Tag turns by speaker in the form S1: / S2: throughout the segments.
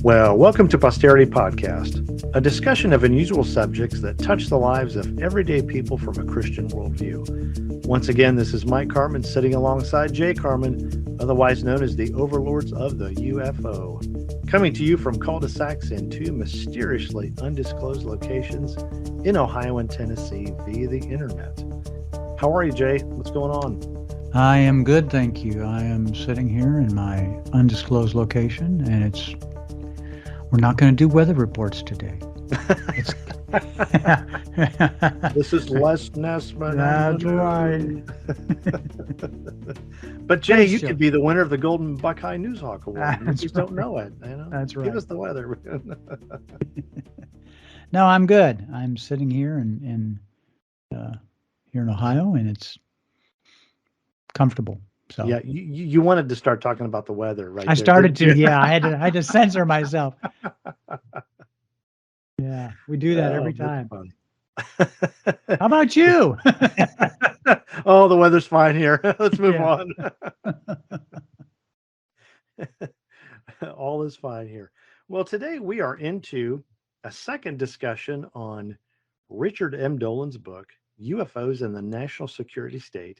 S1: Well, welcome to Posterity Podcast, a discussion of unusual subjects that touch the lives of everyday people from a Christian worldview. Once again, this is Mike Carmen sitting alongside Jay Carmen, otherwise known as the overlords of the UFO, coming to you from cul-de-sacs in two mysteriously undisclosed locations in Ohio and Tennessee via the internet. How are you, Jay? What's going on?
S2: I am good, thank you. I am sitting here in my undisclosed location, and we're not going to do weather reports today.
S1: This is Les Nessman.
S2: That's right.
S1: But Jay, you could be the winner of the Golden Buckeye Newshawk Award. You just don't know it.
S2: That's right.
S1: Give us the weather.
S2: No, I'm good. I'm sitting here in Ohio, and it's comfortable. So
S1: yeah, you wanted to start talking about the weather, right?
S2: I started to. Yeah, I had to censor myself. Yeah, we do that every time. How about you?
S1: Oh, the weather's fine here. Let's move on. All is fine here. Well, today we are into a second discussion on Richard M. Dolan's book, UFOs and the National Security State,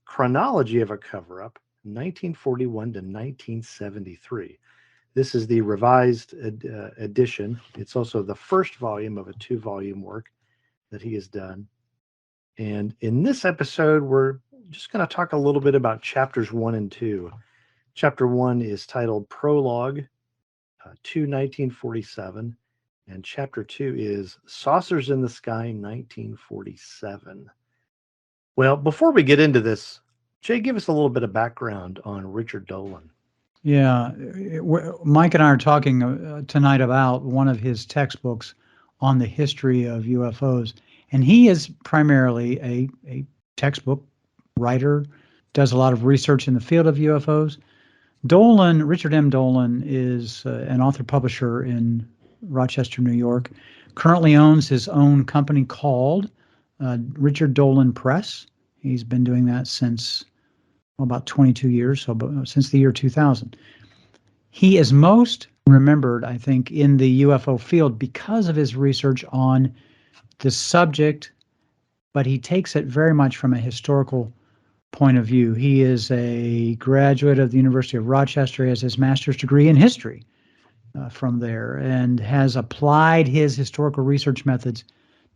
S1: Chronology of a Cover-up, 1941 to 1973. This is the revised edition. It's also the first volume of a 2-volume work that he has done. And in this episode, we're just going to talk a little bit about chapters 1 and 2. Chapter 1 is titled Prologue to 1947, and chapter 2 is Saucers in the Sky, 1947. Well, before we get into this, Jay, give us a little bit of background on Richard Dolan.
S2: Yeah, Mike and I are talking tonight about one of his textbooks on the history of UFOs. And he is primarily a textbook writer, does a lot of research in the field of UFOs. Richard M. Dolan is an author-publisher in Rochester, New York, currently owns his own company called Richard Dolan Press. He's been doing that since about 22 years, so since the year 2000. He is most remembered, I think, in the UFO field because of his research on the subject, but he takes it very much from a historical point of view. He is a graduate of the University of Rochester. He has his master's degree in history from there and has applied his historical research methods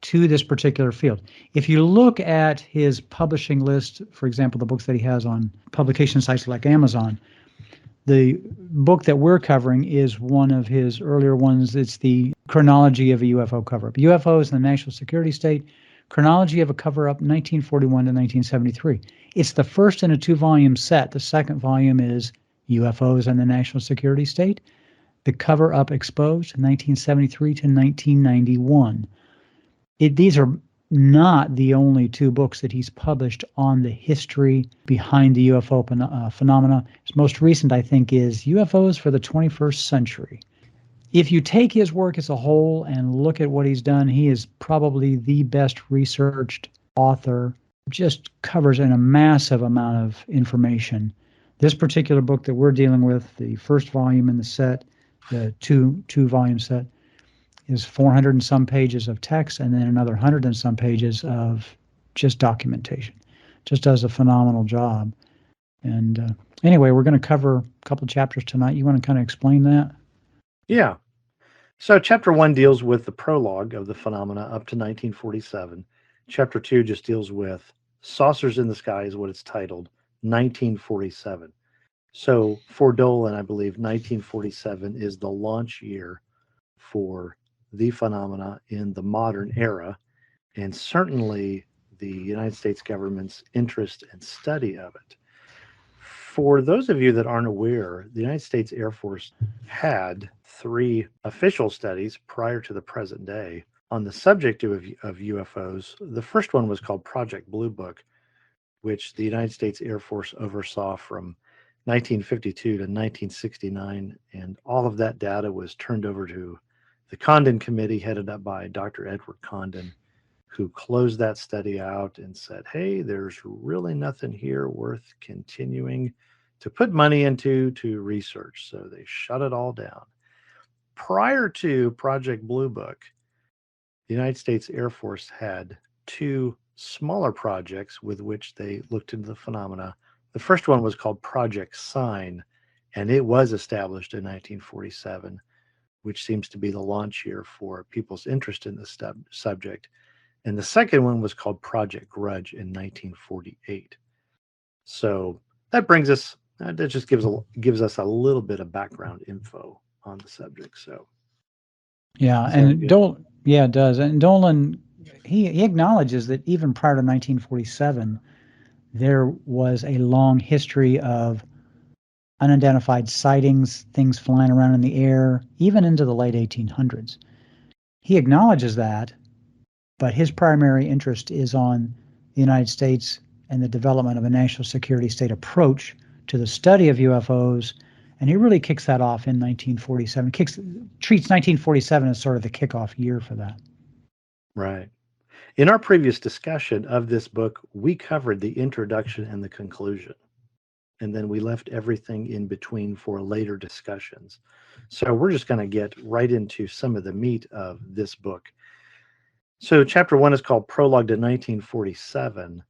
S2: to this particular field. If you look at his publishing list, for example, the books that he has on publication sites like Amazon, the book that we're covering is one of his earlier ones. It's the Chronology of a UFO Cover-up. UFOs and the National Security State, Chronology of a Cover-up, 1941 to 1973. It's the first in a 2-volume set. The second volume is UFOs and the National Security State, The Cover-up Exposed, 1973 to 1991. These are not the only 2 books that he's published on the history behind the UFO phenomena. His most recent, I think, is UFOs for the 21st Century. If you take his work as a whole and look at what he's done, he is probably the best researched author, just covers in a massive amount of information. This particular book that we're dealing with, the first volume in the set, the two-volume set, is 400 and some pages of text and then another 100 and some pages of just documentation. Just does a phenomenal job. And anyway, we're going to cover a couple of chapters tonight. You want to kind of explain that?
S1: Yeah. So chapter 1 deals with the prologue of the phenomena up to 1947. Chapter 2 just deals with Saucers in the Sky is what it's titled, 1947. So for Dolan, I believe 1947 is the launch year for the phenomena in the modern era, and certainly the United States government's interest and study of it. For those of you that aren't aware, the United States Air Force had 3 official studies prior to the present day on the subject of UFOs. The first one was called Project Blue Book, which the United States Air Force oversaw from 1952 to 1969, and all of that data was turned over to the Condon Committee, headed up by Dr. Edward Condon, who closed that study out and said, hey, there's really nothing here worth continuing to put money into to research. So they shut it all down. prior to Project Blue Book, the United States Air Force had two smaller projects with which they looked into the phenomena. The first one was called Project Sign, and it was established in 1947, which seems to be the launch year for people's interest in this subject. And the second one was called Project Grudge in 1948. So that brings us, that just gives us a little bit of background info on the subject. So
S2: Yeah,
S1: sound
S2: and
S1: good?
S2: yeah, it does. And Dolan, he acknowledges that even prior to 1947, there was a long history of unidentified sightings, things flying around in the air, even into the late 1800s. He acknowledges that, but his primary interest is on the United States and the development of a national security state approach to the study of UFOs. And he really kicks that off in 1947. Treats 1947 as sort of the kickoff year for that.
S1: Right. In our previous discussion of this book, we covered the introduction and the conclusion, and then we left everything in between for later discussions. So we're just going to get right into some of the meat of this book. So chapter 1 is called Prologue to 1947,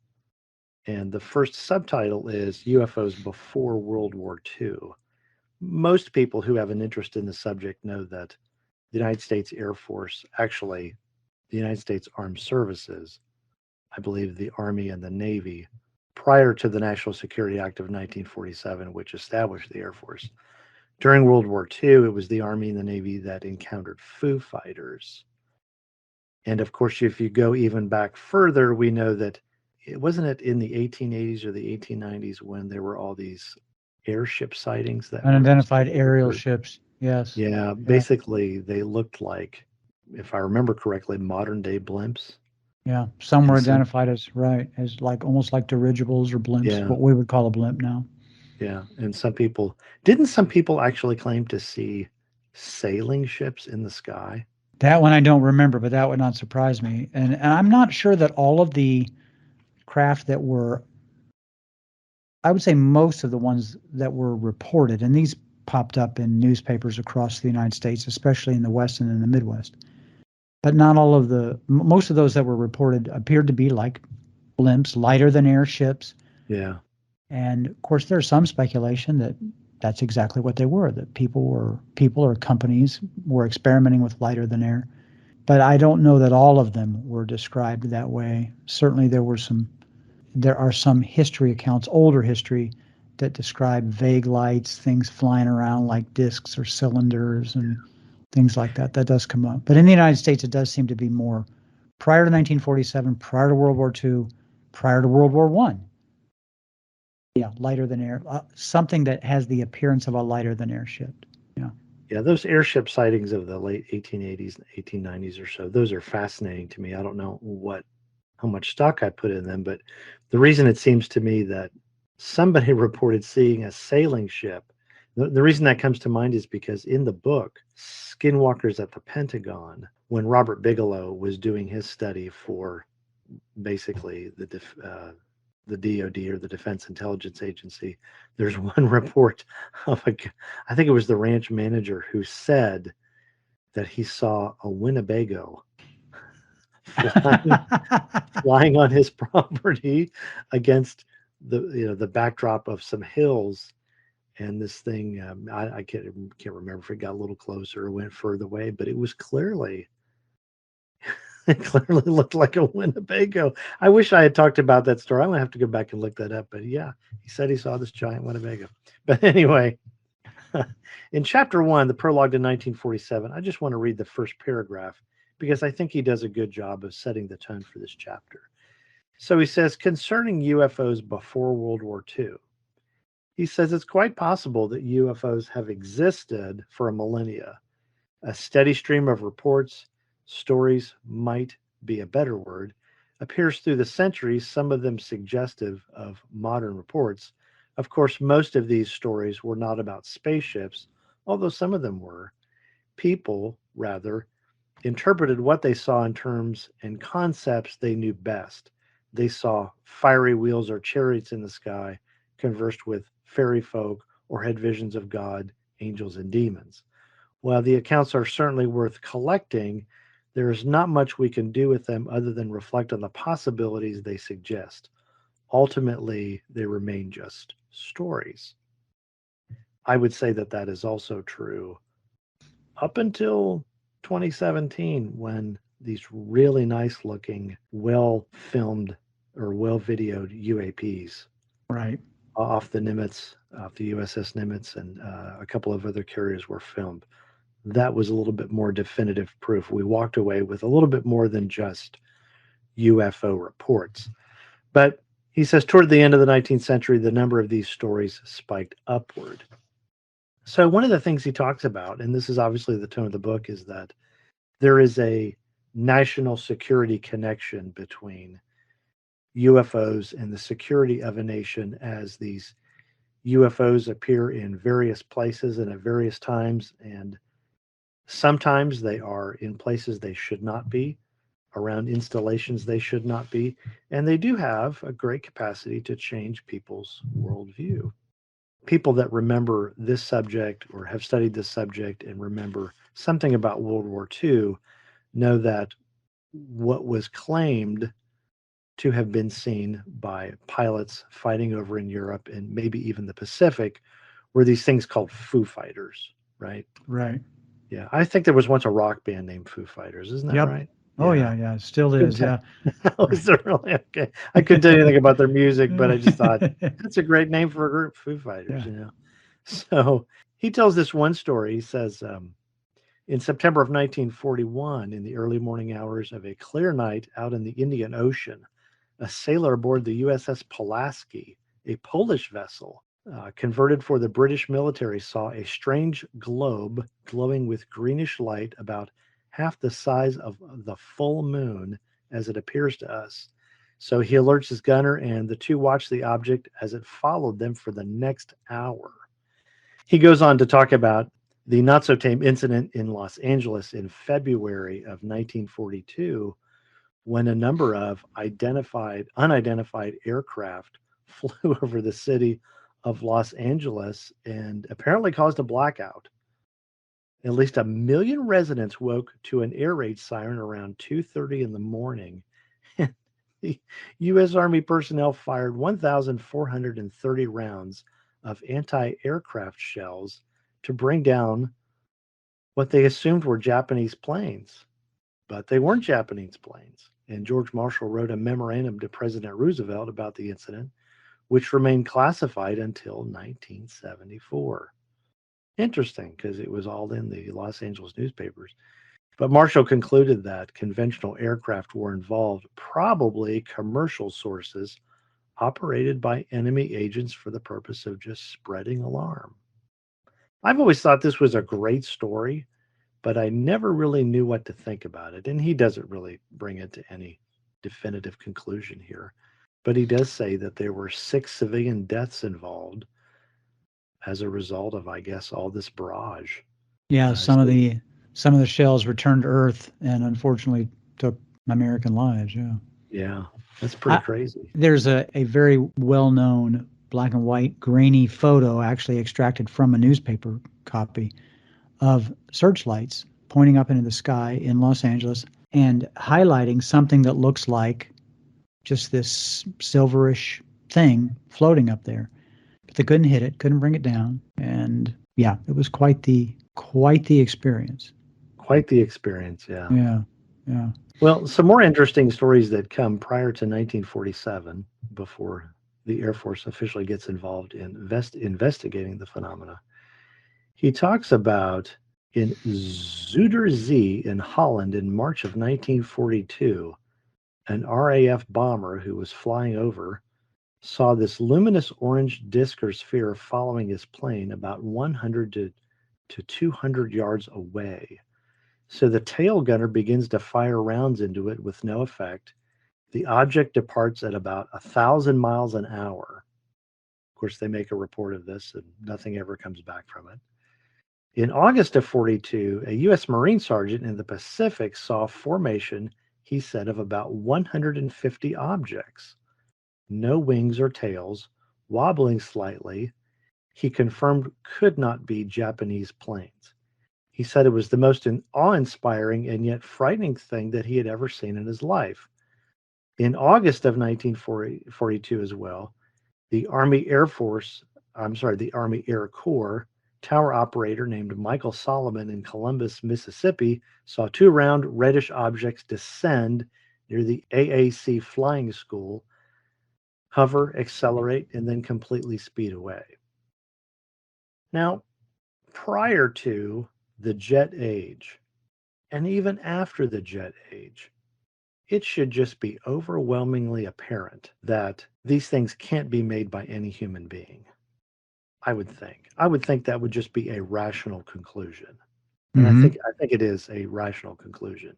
S1: and the first subtitle is UFOs Before World War II. Most people who have an interest in the subject know that the United States Air Force, actually the United States Armed Services, I believe the Army and the Navy, prior to the National Security Act of 1947, which established the Air Force. During World War II, it was the Army and the Navy that encountered Foo Fighters. And of course, if you go even back further, we know that it wasn't in the 1880s or the 1890s when there were all these airship sightings that were
S2: Unidentified
S1: supposedly
S2: aerial
S1: reported.
S2: ships. Yes.
S1: Yeah,
S2: Yeah.
S1: basically they looked like, if I remember correctly, modern day blimps.
S2: Yeah. Some were
S1: And some,
S2: identified as right, as like almost like dirigibles or blimps,
S1: yeah,
S2: what we would call a blimp now.
S1: yeah. And some people actually claim to see sailing ships in the sky?
S2: That one I don't remember, but that would not surprise me. And I'm not sure that all of the craft that were, I would say most of the ones that were reported, and these popped up in newspapers across the United States, especially in the West and in the Midwest. But not all of most of those that were reported appeared to be like blimps, lighter than airships.
S1: Yeah.
S2: And of course, there's some speculation that that's exactly what they were, that people or companies were experimenting with lighter than air. But I don't know that all of them were described that way. Certainly there are some history accounts, older history, that describe vague lights, things flying around like discs or cylinders and things like that. That does come up. But in the United States, it does seem to be more prior to 1947, prior to World War II, prior to World War One. Yeah, lighter than air, something that has the appearance of a lighter than air ship. Yeah.
S1: Yeah, those airship sightings of the late 1880s and 1890s or so, those are fascinating to me. I don't know how much stock I put in them, but the reason it seems to me that somebody reported seeing a sailing ship, the reason that comes to mind is because in the book, Skinwalkers at the Pentagon, when Robert Bigelow was doing his study for basically the DoD, or the Defense Intelligence Agency, there's one report of I think it was the ranch manager who said that he saw a Winnebago flying flying on his property against the backdrop of some hills. And this thing, I can't remember if it got a little closer or went further away, but it was clearly it clearly looked like a Winnebago. I wish I had talked about that story. I'm gonna have to go back and look that up. But yeah, he said he saw this giant Winnebago. But anyway, in chapter 1, the prologue to 1947, I just want to read the first paragraph because I think he does a good job of setting the tone for this chapter. So he says, concerning UFOs before World War II, he says it's quite possible that UFOs have existed for a millennia. A steady stream of reports, stories might be a better word, appears through the centuries, some of them suggestive of modern reports. Of course, most of these stories were not about spaceships, although some of them were. People, rather, interpreted what they saw in terms and concepts they knew best. They saw fiery wheels or chariots in the sky, conversed with fairy folk, or had visions of God, angels, and demons. While the accounts are certainly worth collecting, there is not much we can do with them other than reflect on the possibilities they suggest. Ultimately, they remain just stories. I would say that that is also true up until 2017 when these really nice looking, well filmed or well videoed UAPs
S2: Right.
S1: off the Nimitz, off the USS Nimitz, and a couple of other carriers were filmed. That was a little bit more definitive proof. We walked away with a little bit more than just UFO reports. But he says toward the end of the 19th century, the number of these stories spiked upward. So, one of the things he talks about, and this is obviously the tone of the book, is that there is a national security connection between UFOs and the security of a nation as these UFOs appear in various places and at various times. And sometimes they are in places they should not be, around installations they should not be. And they do have a great capacity to change people's worldview. People that remember this subject or have studied this subject and remember something about World War II know that what was claimed to have been seen by pilots fighting over in Europe and maybe even the Pacific were these things called Foo Fighters, right?
S2: Right.
S1: Yeah, I think there was once a rock band named Foo Fighters, isn't that
S2: Yep.
S1: right?
S2: Oh
S1: Yeah.
S2: yeah, yeah. It still
S1: Couldn't
S2: is.
S1: tell.
S2: Yeah.
S1: Was there really? Okay. I couldn't tell you anything about their music, but I just thought that's a great name for a group, Foo Fighters,
S2: Yeah.
S1: you know. So he tells this one story. He says, in September of 1941, in the early morning hours of a clear night out in the Indian Ocean, a sailor aboard the USS Pulaski, a Polish vessel, converted for the British military, saw a strange globe glowing with greenish light about half the size of the full moon as it appears to us. So he alerts his gunner, and the two watch the object as it followed them for the next hour. He goes on to talk about the not so tame incident in Los Angeles in February of 1942 when a number of unidentified aircraft flew over the city of Los Angeles and apparently caused a blackout. At least 1 million residents woke to an air raid siren around 2:30 in the morning. The U.S. Army personnel fired 1,430 rounds of anti-aircraft shells to bring down what they assumed were Japanese planes, but they weren't Japanese planes. And George Marshall wrote a memorandum to President Roosevelt about the incident, which remained classified until 1974. Interesting, because it was all in the Los Angeles newspapers. But Marshall concluded that conventional aircraft were involved, probably commercial sources operated by enemy agents for the purpose of just spreading alarm. I've always thought this was a great story, but I never really knew what to think about it. And he doesn't really bring it to any definitive conclusion here. But he does say that there were 6 civilian deaths involved as a result of, I guess, all this barrage.
S2: Yeah.
S1: So,
S2: Some of the shells returned to Earth and unfortunately took American lives. Yeah.
S1: yeah, that's pretty
S2: I,
S1: crazy.
S2: there's a very well known black and white grainy photo actually extracted from a newspaper copy of searchlights pointing up into the sky in Los Angeles and highlighting something that looks like just this silverish thing floating up there. But they couldn't hit it, couldn't bring it down, and yeah, it was quite the experience.
S1: Quite the experience, yeah.
S2: Yeah, yeah,
S1: Well, some more interesting stories that come prior to 1947, before the Air Force officially gets involved in investigating the phenomena. He talks about in Zuiderzee in Holland in March of 1942, an RAF bomber who was flying over saw this luminous orange disk or sphere following his plane about 100 to 200 yards away. So the tail gunner begins to fire rounds into it with no effect. The object departs at about 1,000 miles an hour. Of course, they make a report of this and nothing ever comes back from it. In August of 42, a U.S. Marine sergeant in the Pacific saw formation, he said, of about 150 objects. No wings or tails, wobbling slightly. He confirmed could not be Japanese planes. He said it was the most awe-inspiring and yet frightening thing that he had ever seen in his life. In August of 1942 as well, the Army Air Force, the Army Air Corps tower operator named Michael Solomon in Columbus, Mississippi, saw two round reddish objects descend near the AAC flying school, hover, accelerate, and then completely speed away. Now, prior to the jet age, and even after the jet age, it should just be overwhelmingly apparent that these things can't be made by any human being. I would think. I would think that would just be a rational conclusion. And I think it is a rational conclusion.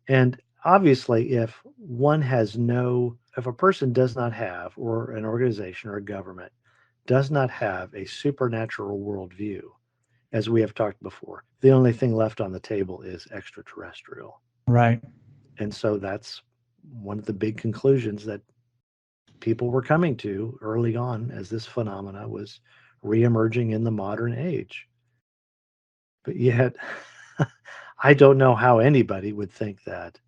S1: And obviously, if a person does not have, or an organization or a government does not have a supernatural worldview, as we have talked before, the only thing left on the table is extraterrestrial.
S2: Right.
S1: And so that's one of the big conclusions that people were coming to early on as this phenomena was reemerging in the modern age. But yet, I don't know how anybody would think that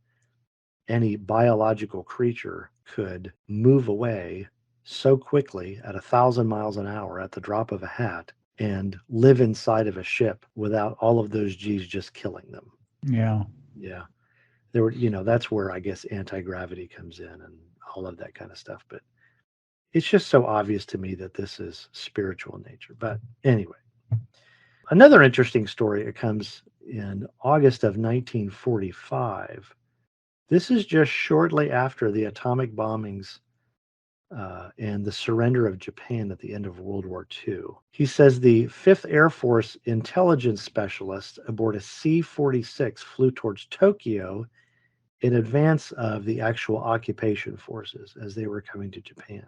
S1: any biological creature could move away so quickly at 1,000 miles an hour at the drop of a hat and live inside of a ship without all of those G's just killing them.
S2: Yeah.
S1: Yeah. There were, that's where I guess anti-gravity comes in and all of that kind of stuff. But it's just so obvious to me that this is spiritual in nature. But anyway, another interesting story, it comes in August of 1945. This is just shortly after the atomic bombings and the surrender of Japan at the end of World War II. He says the 5th Air Force intelligence specialists aboard a C-46 flew towards Tokyo in advance of the actual occupation forces as they were coming to Japan.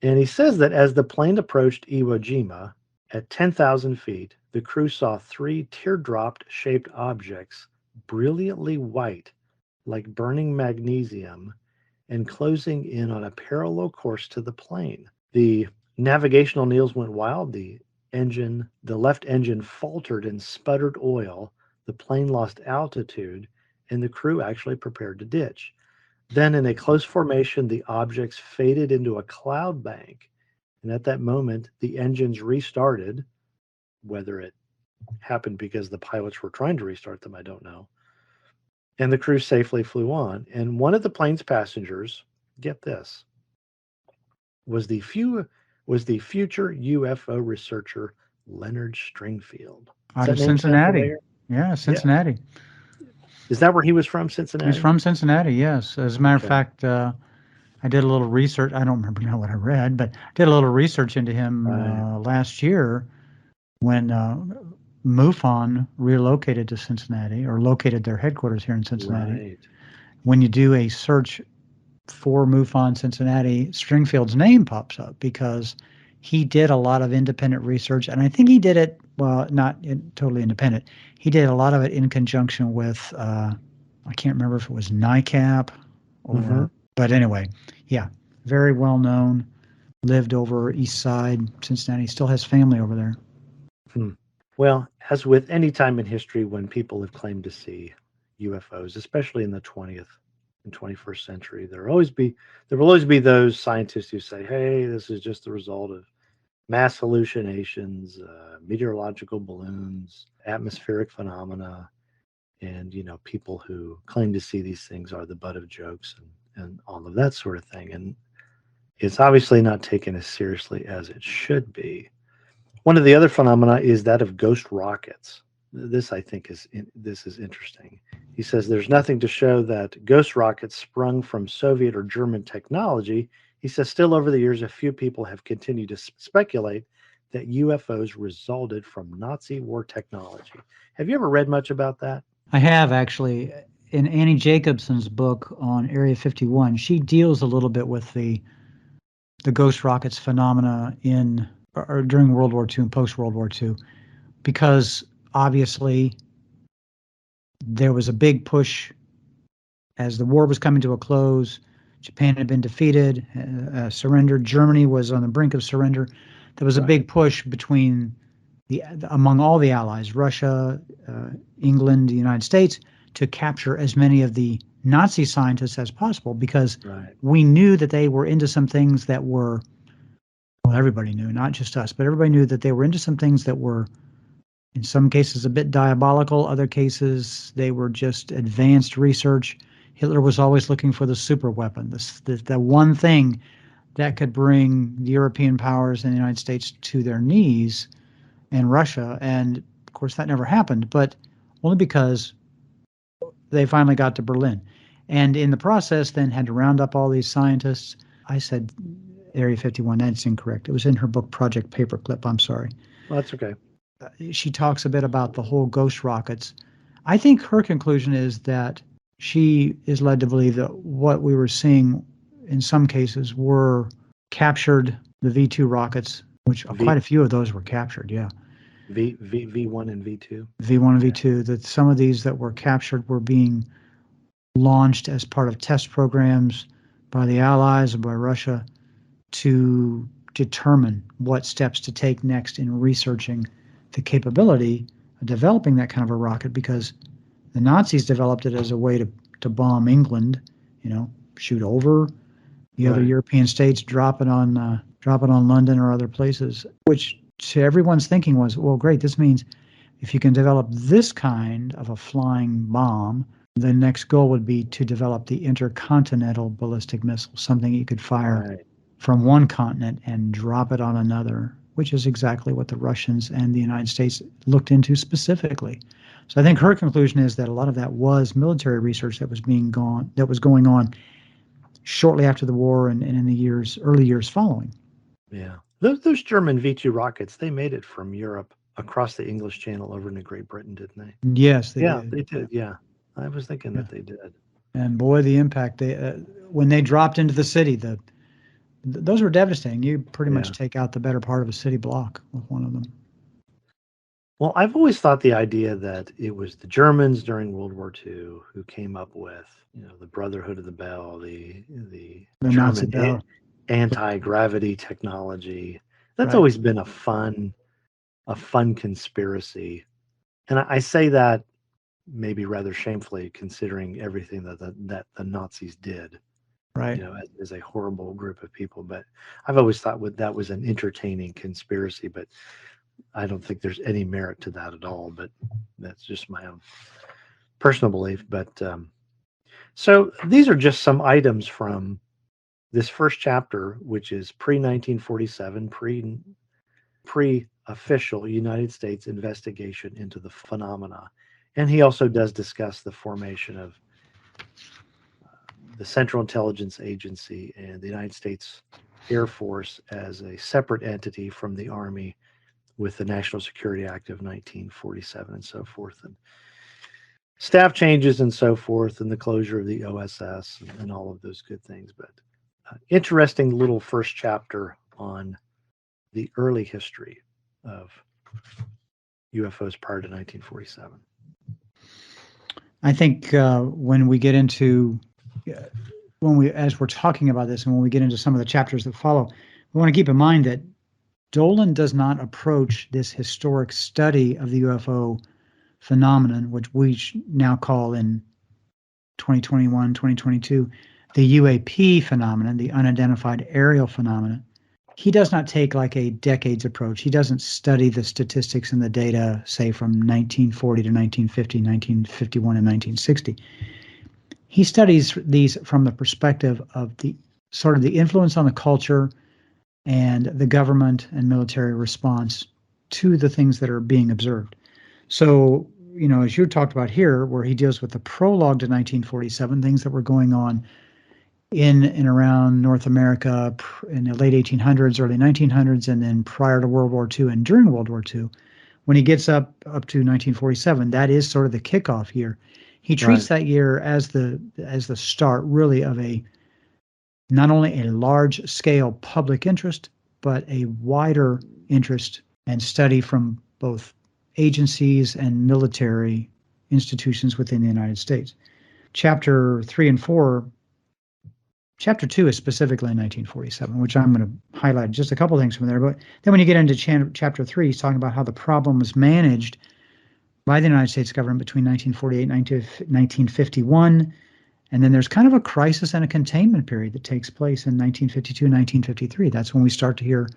S1: And he says that as the plane approached Iwo Jima at 10,000 feet, the crew saw 3 teardrop-shaped objects, brilliantly white, like burning magnesium, and closing in on a parallel course to the plane. The navigational needles went wild. The left engine faltered and sputtered oil. The plane lost altitude, and the crew actually prepared to ditch. Then, in a close formation, the objects faded into a cloud bank. And at that moment, the engines restarted. Whether it happened because the pilots were trying to restart them, I don't know. And the crew safely flew on. And one of the plane's passengers, get this, was the future UFO researcher Leonard Stringfield.
S2: Out of Cincinnati.
S1: Yeah,
S2: Cincinnati.
S1: Yeah. Is that where he was from, Cincinnati?
S2: He's from Cincinnati, yes. As a matter of fact, I did a little research. I don't remember now what I read, but I did a little research into him last year when MUFON relocated to Cincinnati, or located their headquarters here in Cincinnati.
S1: Right.
S2: When you do a search for MUFON Cincinnati, Stringfield's name pops up because he did a lot of independent research, and I think he did it, well, not totally independent. He did a lot of it in conjunction with, I can't remember if it was NICAP or, but anyway, yeah, very well known, lived over East Side, Cincinnati, still has family over there.
S1: Well, as with any time in history when people have claimed to see UFOs, especially in the 20th and 21st century, there will always be those scientists who say, hey, this is just the result of mass hallucinations, meteorological balloons, atmospheric phenomena, and people who claim to see these things are the butt of jokes and all of that sort of thing. And it's obviously not taken as seriously as it should be. One of the other phenomena is that of ghost rockets. This, I think, is interesting. He says there's nothing to show that ghost rockets sprung from Soviet or German technology. He says still over the years, a few people have continued to speculate that UFOs resulted from Nazi war technology. Have you ever read much about that?
S2: I have, actually. In Annie Jacobson's book on Area 51, she deals a little bit with the ghost rockets phenomena during World War II and post-World War II, because obviously there was a big push as the war was coming to a close. Japan had been defeated, surrendered. Germany was on the brink of surrender. There was a big push between among all the allies, Russia, England, the United States, to capture as many of the Nazi scientists as possible, because we knew that they were into some things that were, well, everybody knew, not just us, but everybody knew that they were into some things that were, in some cases, a bit diabolical. Other cases, they were just advanced research. Hitler was always looking for the super weapon, the one thing that could bring the European powers and the United States to their knees, and Russia. And of course, that never happened, but only because they finally got to Berlin. And in the process, then had to round up all these scientists. I said Area 51, that's incorrect. It was in her book, Project Paperclip. I'm sorry.
S1: Well, that's okay.
S2: She talks a bit about the whole ghost rockets. I think her conclusion is that she is led to believe that what we were seeing in some cases were captured, the V2 rockets, which quite a few of those were captured, yeah.
S1: V1 and V2?
S2: V1 and V2, that some of these that were captured were being launched as part of test programs by the Allies and by Russia to determine what steps to take next in researching the capability of developing that kind of a rocket, because the Nazis developed it as a way to bomb England, shoot over the other European states, drop it on London or other places, which to everyone's thinking was, well, great, this means if you can develop this kind of a flying bomb, the next goal would be to develop the intercontinental ballistic missile, something you could fire from one continent and drop it on another, which is exactly what the Russians and the United States looked into specifically. So I think her conclusion is that a lot of that was military research that was going on shortly after the war and in the early years following.
S1: Yeah. Those German V2 rockets, they made it from Europe across the English Channel over into Great Britain, didn't they?
S2: Yes, they did.
S1: They did. Yeah. I was thinking that they did.
S2: And boy, the impact, when they dropped into the city, those were devastating. You pretty much take out the better part of a city block with one of them.
S1: Well, I've always thought the idea that it was the Germans during World War II who came up with, the Brotherhood of the Bell, the German anti-gravity technology. That's always been a fun conspiracy. And I say that maybe rather shamefully, considering everything that the Nazis did, as a horrible group of people. But I've always thought that was an entertaining conspiracy, but I don't think there's any merit to that at all. But that's just my own personal belief. But so these are just some items from this first chapter, which is pre-1947, pre-official United States investigation into the phenomena. And he also does discuss the formation of the Central Intelligence Agency and the United States Air Force as a separate entity from the Army with the National Security Act of 1947 and so forth, and staff changes and so forth, and the closure of the OSS and all of those good things. But interesting little first chapter on the early history of UFOs prior to 1947.
S2: I think when we get into, as we're talking about this and when we get into some of the chapters that follow, we want to keep in mind that Dolan does not approach this historic study of the UFO phenomenon, which we now call in 2021, 2022, the UAP phenomenon, the unidentified aerial phenomenon. He does not take like a decades approach. He doesn't study the statistics and the data, say, from 1940 to 1950, 1951, and 1960. He studies these from the perspective of the sort of the influence on the culture and the government and military response to the things that are being observed. So, as you talked about here, where he deals with the prologue to 1947, things that were going on in and around North America in the late 1800s, early 1900s, and then prior to World War II and during World War II, when he gets up to 1947, that is sort of the kickoff year. He treats that year as the start, really, of not only a large-scale public interest, but a wider interest and study from both agencies and military institutions within the United States. Chapter 3 and 4 Chapter 2 is specifically in 1947, which I'm going to highlight just a couple things from there. But then when you get into Chapter 3, he's talking about how the problem was managed by the United States government between 1948 and 1951. And then there's kind of a crisis and a containment period that takes place in 1952, 1953. That's when we start to hear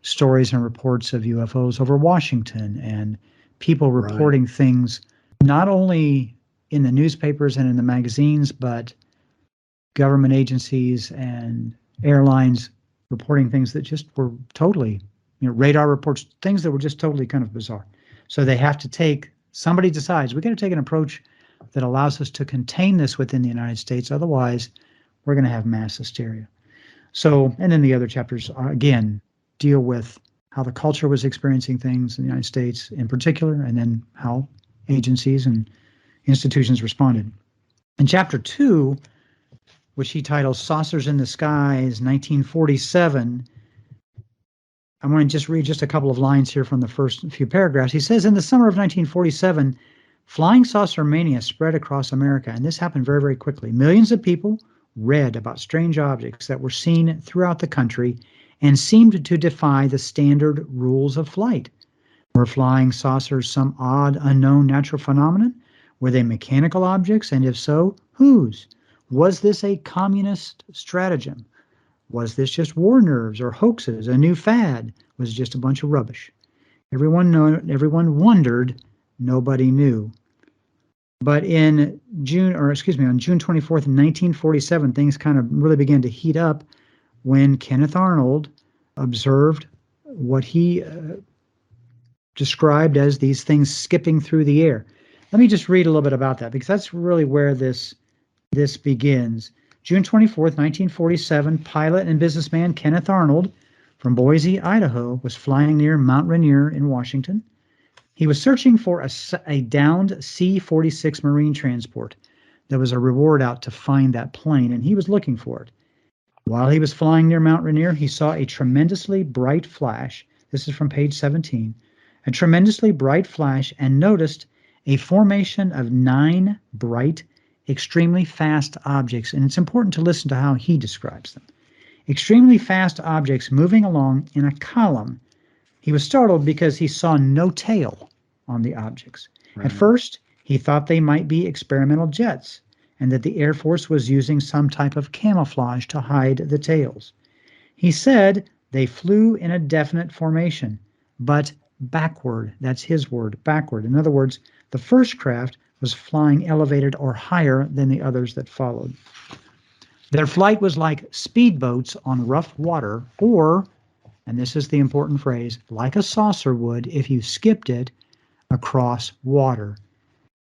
S2: stories and reports of UFOs over Washington and people reporting things not only in the newspapers and in the magazines, but government agencies and airlines reporting things that just were totally, radar reports, things that were just totally kind of bizarre. So they have to somebody decides, we're going to take an approach that allows us to contain this within the United States. Otherwise, we're going to have mass hysteria. So, and then the other chapters, again, deal with how the culture was experiencing things in the United States in particular, and then how agencies and institutions responded. In Chapter 2, which he titles Saucers in the Skies, 1947, I want to just read just a couple of lines here from the first few paragraphs. He says, in the summer of 1947, flying saucer mania spread across America, and this happened very, very quickly. Millions of people read about strange objects that were seen throughout the country and seemed to defy the standard rules of flight. Were flying saucers some odd, unknown natural phenomenon? Were they mechanical objects, and if so, whose? Was this a communist stratagem? Was this just war nerves or hoaxes, a new fad? Was it just a bunch of rubbish? Everyone wondered, nobody knew. But on June 24th, 1947, things kind of really began to heat up when Kenneth Arnold observed what he described as these things skipping through the air. Let me just read a little bit about that, because that's really where this begins. June 24th, 1947, pilot and businessman Kenneth Arnold from Boise, Idaho, was flying near Mount Rainier in Washington. He was searching for a downed C-46 Marine transport. There was a reward out to find that plane, and he was looking for it. While he was flying near Mount Rainier, he saw a tremendously bright flash. This is from page 17. A tremendously bright flash, and noticed a formation of 9 bright, extremely fast objects, and it's important to listen to how he describes them. Extremely fast objects moving along in a column. He was startled because he saw no tail on the objects. Right. At first, he thought they might be experimental jets, and that the Air Force was using some type of camouflage to hide the tails. He said they flew in a definite formation, but backward. That's his word, backward. In other words, the first craft was flying elevated or higher than the others that followed. Their flight was like speedboats on rough water, or, and this is the important phrase, like a saucer would if you skipped it across water.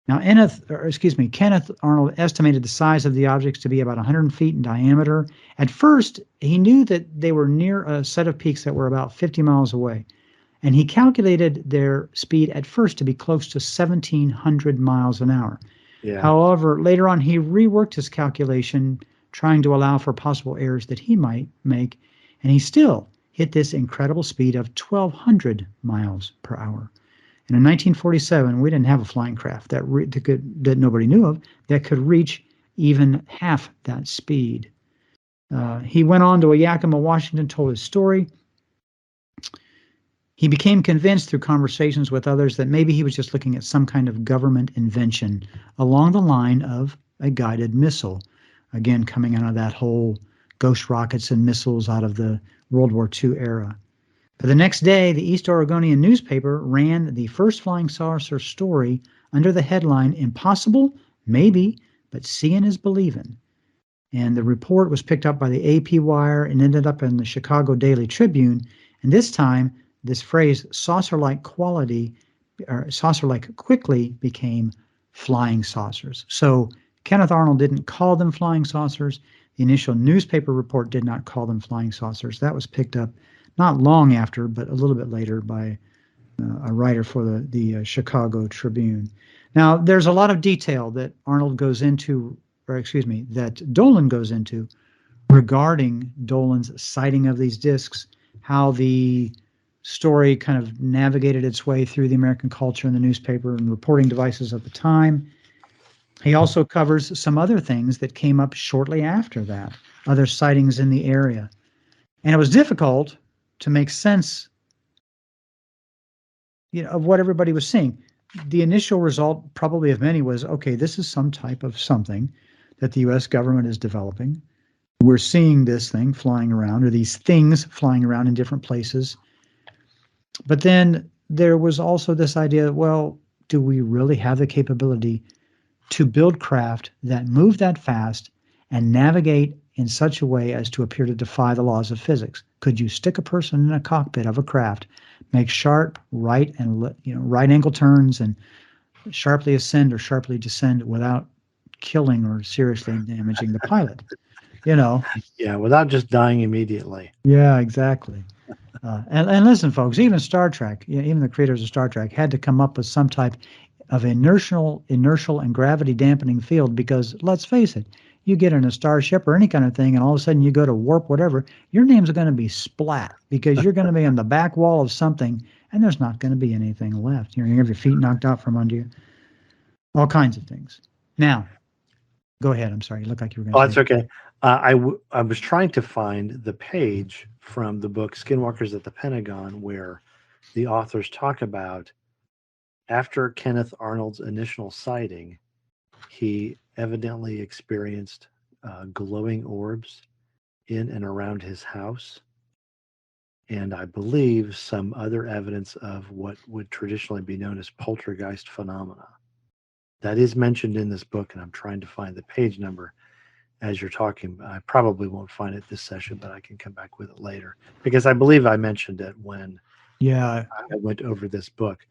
S2: Now, Kenneth Arnold estimated the size of the objects to be about 100 feet in diameter. At first, he knew that they were near a set of peaks that were about 50 miles away. And he calculated their speed at first to be close to 1,700 miles an hour. Yeah. However, later on, he reworked his calculation, trying to allow for possible errors that he might make, and he still hit this incredible speed of 1,200 miles per hour. And in 1947, we didn't have a flying craft that nobody knew of that could reach even half that speed. He went on to Yakima, Washington, told his story. He became convinced through conversations with others that maybe he was just looking at some kind of government invention along the line of a guided missile, again, coming out of that whole ghost rockets and missiles out of the World War II era. But the next day, the East Oregonian newspaper ran the first flying saucer story under the headline, "Impossible? Maybe, but seeing is believing." And the report was picked up by the AP Wire and ended up in the Chicago Daily Tribune. And this time, this phrase, saucer-like quickly became flying saucers. So Kenneth Arnold didn't call them flying saucers. The initial newspaper report did not call them flying saucers. That was picked up not long after, but a little bit later by a writer for the Chicago Tribune. Now, there's a lot of detail that Dolan goes into regarding Dolan's sighting of these discs, how the story kind of navigated its way through the American culture and the newspaper and reporting devices of the time. He also covers some other things that came up shortly after that. other sightings in the area. And it was difficult to make sense, of what everybody was seeing. The initial result, probably of many, was, okay, this is some type of something that the U.S. government is developing. We're seeing this thing flying around, or these things flying around in different places. But then there was also this idea, well, do we really have the capability to build craft that move that fast and navigate in such a way as to appear to defy the laws of physics? Could you stick a person in a cockpit of a craft, make sharp right angle turns, and sharply ascend or sharply descend without killing or seriously damaging the pilot?
S1: Yeah, without just dying immediately.
S2: Yeah, exactly. And listen, folks, even Star Trek, even the creators of Star Trek had to come up with some type of inertial and gravity dampening field, because let's face it, you get in a starship or any kind of thing and all of a sudden you go to warp whatever, your name's going to be splat, because you're going to be on the back wall of something and there's not going to be anything left. You're going to have your feet knocked out from under you. All kinds of things. Now, go ahead. I'm sorry. You look like you were
S1: Oh,
S2: going to
S1: that's
S2: say.
S1: okay. I was trying to find the page from the book Skinwalkers at the Pentagon where the authors talk about after Kenneth Arnold's initial sighting, he evidently experienced glowing orbs in and around his house. And I believe some other evidence of what would traditionally be known as poltergeist phenomena. That is mentioned in this book, and I'm trying to find the page number as you're talking. I probably won't find it this session, but I can come back with it later, because I believe I mentioned it when
S2: Yeah.
S1: I went over this book.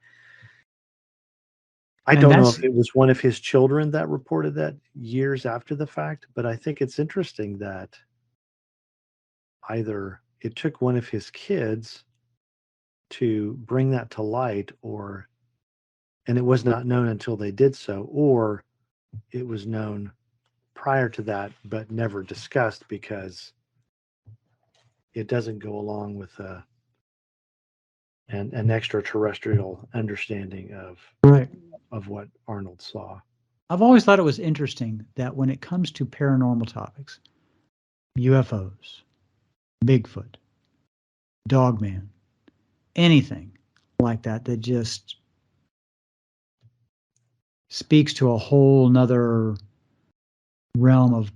S1: I
S2: And
S1: don't know
S2: that's,
S1: if it was one of his children that reported that years after the fact, but I think it's interesting that either it took one of his kids to bring that to light, and it was not known until they did so, or it was known prior to that but never discussed because it doesn't go along with an extraterrestrial understanding
S2: right.
S1: of what Arnold saw.
S2: I've always thought it was interesting that when it comes to paranormal topics, UFOs, Bigfoot, Dogman, anything like that, that just speaks to a whole nother realm of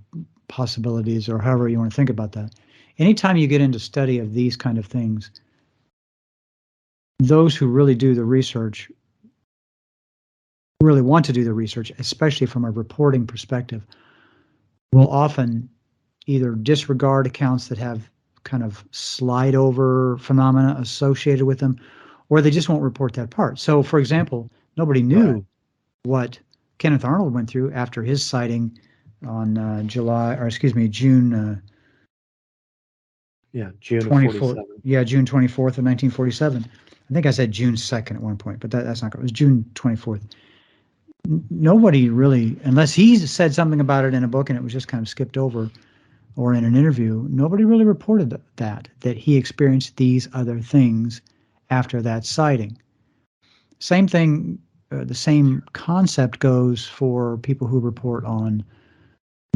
S2: possibilities, or however you want to think about that. Anytime you get into study of these kind of things, those who really do the research really want to do the research, especially from a reporting perspective, will often either disregard accounts that have kind of slide over phenomena associated with them, or they just won't report that part. So, for example, nobody
S1: Right.
S2: knew what Kenneth Arnold went through after his sighting on June
S1: Yeah, June of
S2: 24th.
S1: 47.
S2: Yeah, June 24th of 1947. I think I said June 2nd at one point, but that's not good. It was June 24th. Nobody really, unless he said something about it in a book and it was just kind of skipped over, or in an interview, nobody really reported that he experienced these other things after that sighting. Same thing, the same concept goes for people who report on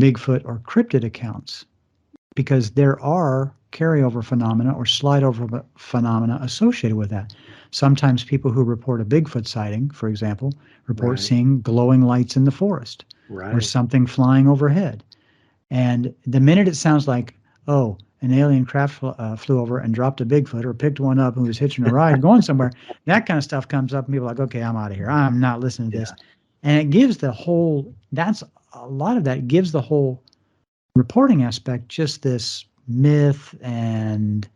S2: Bigfoot or cryptid accounts, because there are carryover phenomena or slide over phenomena associated with that. Sometimes people who report a Bigfoot sighting, for example, report
S1: Right.
S2: seeing glowing lights in the forest or
S1: Right.
S2: something flying overhead. And the minute it sounds like, oh, an alien craft flew over and dropped a Bigfoot or picked one up who was hitching a ride going somewhere, that kind of stuff comes up and people are like, okay, I'm out of here. I'm not listening to this.
S1: Yeah.
S2: And it gives that's a lot of that gives the whole reporting aspect just this myth and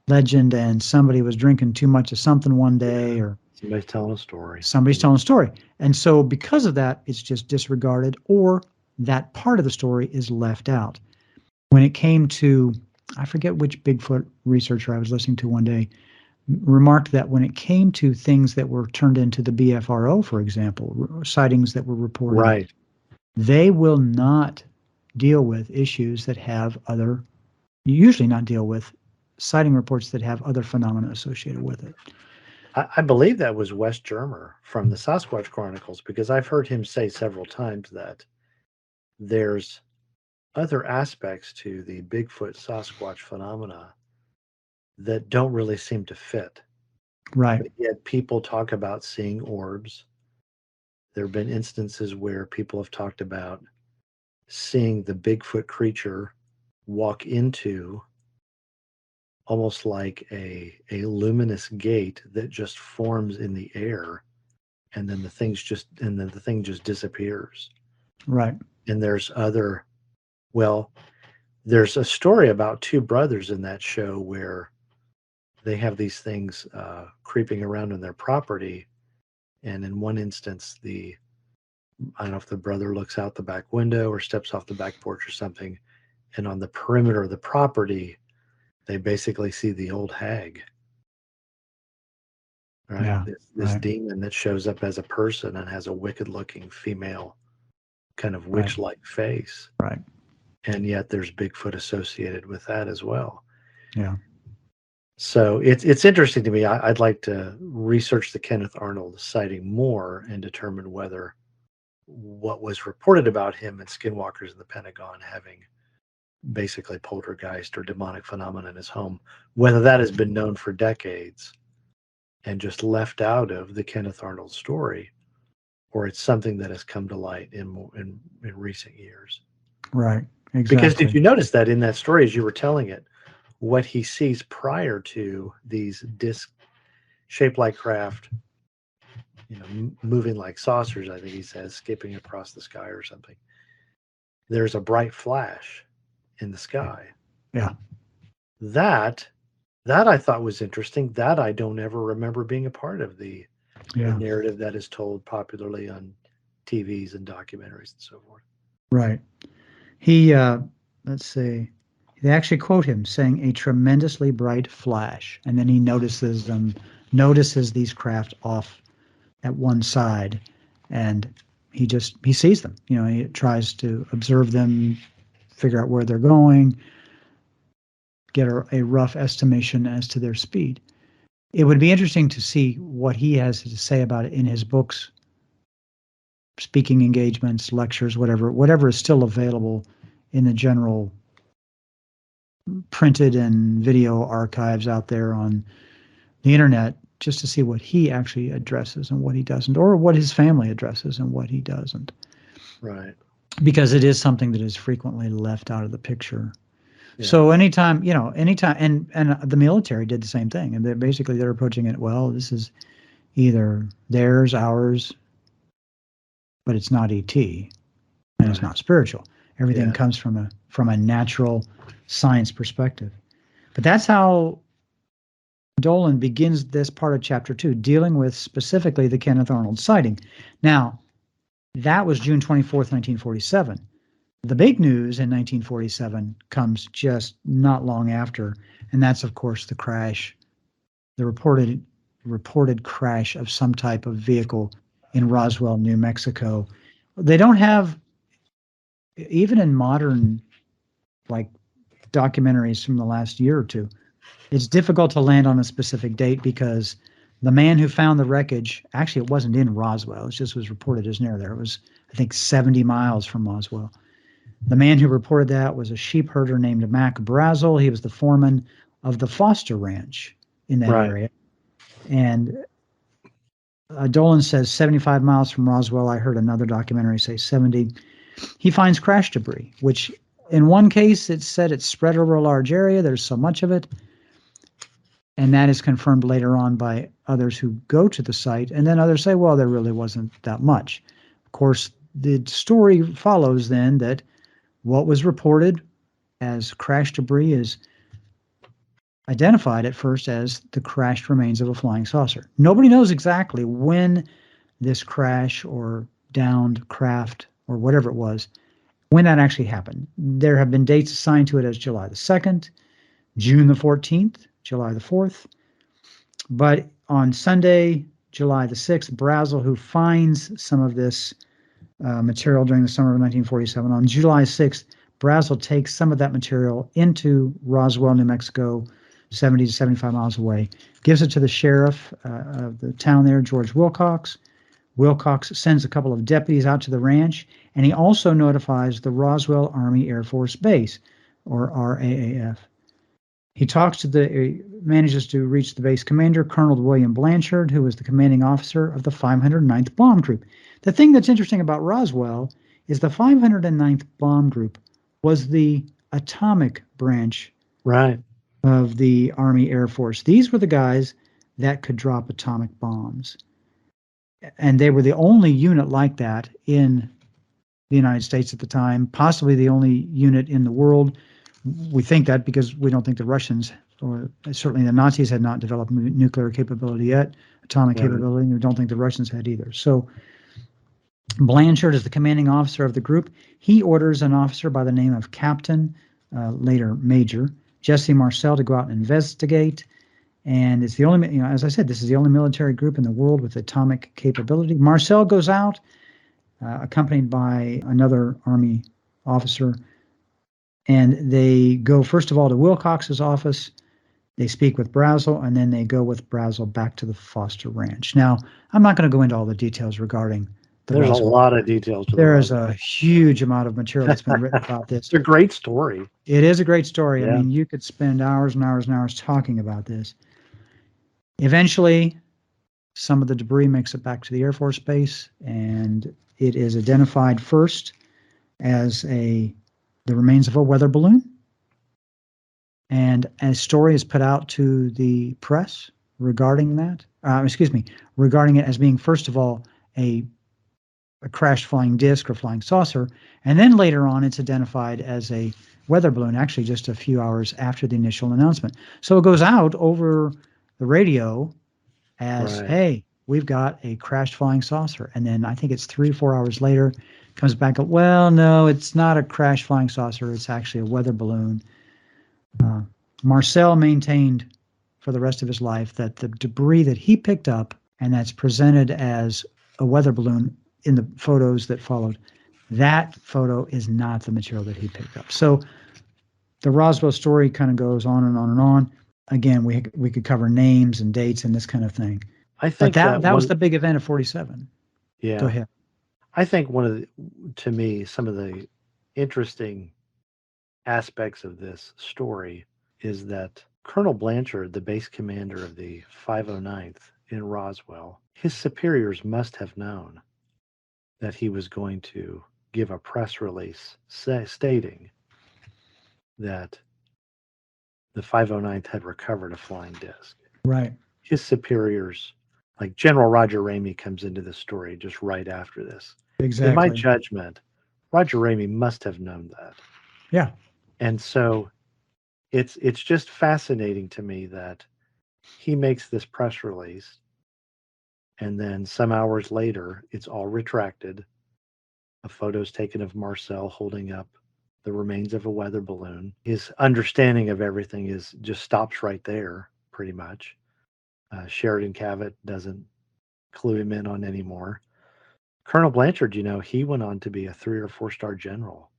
S2: legend, and somebody was drinking too much of something one day,
S1: Yeah.
S2: or
S1: Somebody's telling a story.
S2: somebody's telling a story. And so because of that, it's just disregarded, or that part of the story is left out. When it came to, I forget which Bigfoot researcher I was listening to one day, remarked that when it came to things that were turned into the BFRO, for example, sightings that were reported,
S1: Right.
S2: they will not deal with issues that have other, usually not deal with sighting reports that have other phenomena associated with it.
S1: I believe that was Wes Germer from the Sasquatch Chronicles, because I've heard him say several times that there's other aspects to the Bigfoot Sasquatch phenomena that don't really seem to fit.
S2: Right.
S1: But yet people talk about seeing orbs. There have been instances where people have talked about seeing the Bigfoot creature walk into almost like a luminous gate that just forms in the air, and then the thing just disappears.
S2: Right.
S1: And there's there's a story about two brothers in that show where they have these things creeping around in their property, and in one instance I don't know if the brother looks out the back window or steps off the back porch or something, and on the perimeter of the property they basically see the old hag, right?
S2: Yeah.
S1: This
S2: Right.
S1: demon that shows up as a person and has a wicked looking female kind of
S2: Right.
S1: witch like face,
S2: Right.
S1: and yet there's Bigfoot associated with that as well.
S2: Yeah.
S1: So it's interesting to me. I'd like to research the Kenneth Arnold sighting more and determine whether what was reported about him and skinwalkers in the Pentagon having basically poltergeist or demonic phenomena in his home, whether that has been known for decades and just left out of the Kenneth Arnold story, or it's something that has come to light in recent years.
S2: Right.
S1: Because did
S2: Exactly.
S1: you notice that in that story, as you were telling it, what he sees prior to these disc-shaped like craft, moving like saucers, I think he says, skipping across the sky or something. There's a bright flash in the sky.
S2: Yeah.
S1: That I thought was interesting. That I don't ever remember being a part of the
S2: Yeah.
S1: narrative that is told popularly on TVs and documentaries and so forth.
S2: Right. He, let's see, they actually quote him saying a tremendously bright flash, and then he notices these craft off at one side, and he sees them. He tries to observe them, figure out where they're going, get a rough estimation as to their speed. It would be interesting to see what he has to say about it in his books, speaking engagements, lectures, whatever is still available in the general printed and video archives out there on the internet, just to see what he actually addresses and what he doesn't, or what his family addresses and what he doesn't.
S1: Right.
S2: Because it is something that is frequently left out of the picture.
S1: Yeah.
S2: So anytime, and the military did the same thing, and they're approaching it, well, this is either theirs, ours, but it's not ET, and it's not spiritual. Everything comes from a natural science perspective. But that's how Dolan begins this part of chapter 2, dealing with specifically the Kenneth Arnold sighting. Now, that was June 24th, 1947. The big news in 1947 comes just not long after, and that's, of course, the crash, the reported crash of some type of vehicle in Roswell, New Mexico. They don't have, even in modern, like, documentaries from the last year or two, it's difficult to land on a specific date because the man who found the wreckage, actually it wasn't in Roswell, it just was reported as near there. It was, I think, 70 miles from Roswell. The man who reported that was a sheep herder named Mac Brazel. He was the foreman of the Foster Ranch in that area. And Dolan says 75 miles from Roswell. I heard another documentary say 70. He finds crash debris, which in one case it said it's spread over a large area. There's so much of it. And that is confirmed later on by others who go to the site. And then others say, well, there really wasn't that much. Of course, the story follows then that what was reported as crash debris is identified at first as the crashed remains of a flying saucer. Nobody knows exactly when this crash or downed craft or whatever it was, when that actually happened. There have been dates assigned to it as July the 2nd, June the 14th, July the 4th. But on Sunday, July the 6th, Brazel, who finds some of this material during the summer of 1947, on July 6th, Brazel takes some of that material into Roswell, New Mexico, 70 to 75 miles away, gives it to the sheriff of the town there, George Wilcox. Wilcox sends a couple of deputies out to the ranch, and he also notifies the Roswell Army Air Force Base, or RAAF. He manages to reach the base commander, Colonel William Blanchard, who was the commanding officer of the 509th Bomb Group. The thing that's interesting about Roswell is the 509th Bomb Group was the atomic branch of the Army Air Force. These were the guys that could drop atomic bombs. And they were the only unit like that in the United States at the time, possibly the only unit in the world. We think that because we don't think the Russians, or certainly the Nazis, had not developed nuclear capability yet, atomic capability, and we don't think the Russians had either. So Blanchard is the commanding officer of the group. He orders an officer by the name of Captain, later Major, Jesse Marcel, to go out and investigate. And it's the only, as I said, this is the only military group in the world with atomic capability. Marcel goes out, accompanied by another Army officer, and they go, first of all, to Wilcox's office. They speak with Brazel, and then they go with Brazel back to the Foster Ranch. Now, I'm not going to go into all the details regarding
S1: There's
S2: Roswell.
S1: A lot of details.
S2: There is a huge amount of material that's been written about this.
S1: It's a great story.
S2: It is a great story.
S1: Yeah.
S2: I mean, you could spend hours and hours and hours talking about this. Eventually, some of the debris makes it back to the Air Force Base, and it is identified first as the remains of a weather balloon. And a story is put out to the press regarding that. Regarding it as being, first of all, a crashed flying disc or flying saucer, and then later on it's identified as a weather balloon, actually just a few hours after the initial announcement. So it goes out over the radio as, hey, we've got a crashed flying saucer. And then I think it's 3 or 4 hours later, comes back, well, no, it's not a crashed flying saucer. It's actually a weather balloon. Marcel maintained for the rest of his life that the debris that he picked up and that's presented as a weather balloon in the photos that followed, that photo is not the material that he picked up. So the Roswell story kind of goes on and on and on. Again, we could cover names and dates and this kind of thing.
S1: I think
S2: that was the big event of 47.
S1: Yeah.
S2: Go ahead.
S1: I think to me, some of the interesting aspects of this story is that Colonel Blanchard, the base commander of the 509th in Roswell, his superiors must have known that he was going to give a press release stating that the 509th had recovered a flying disc.
S2: Right.
S1: His superiors, like General Roger Ramey, comes into the story just right after this.
S2: Exactly.
S1: In my judgment, Roger Ramey must have known that.
S2: Yeah.
S1: And so it's just fascinating to me that he makes this press release, and then some hours later, it's all retracted. A photo's taken of Marcel holding up the remains of a weather balloon. His understanding of everything just stops right there, pretty much. Sheridan Cavett doesn't clue him in on anymore. Colonel Blanchard, he went on to be a 3 or 4 star general,